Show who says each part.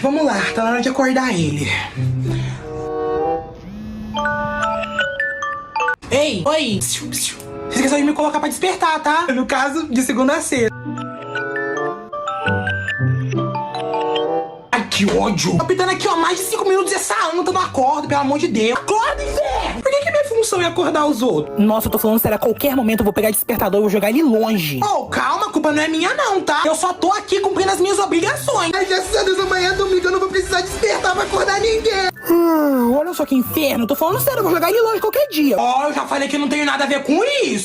Speaker 1: Vamos lá, tá na hora de acordar ele. Ei, oi. Você esqueceu de me colocar pra despertar, tá? No caso, de segunda a sexta. Ai, que ódio. Tô pitando aqui, ó, mais de 5 minutos essa anta não acorda, pelo amor de Deus. Acorda, inferno. Por que minha função é acordar os outros? Nossa, eu tô falando sério, a qualquer momento eu vou pegar despertador e vou jogar ele longe. Oh, calma, a culpa não é minha não, tá? Eu só tô aqui cumprindo as minhas obrigações. Ai, graças a Deus, amanhã é domingo, eu não vou precisar despertar pra acordar ninguém. Olha só que inferno, tô falando sério, eu vou jogar ele longe qualquer dia. Ó, eu já falei que não tenho nada a ver com isso.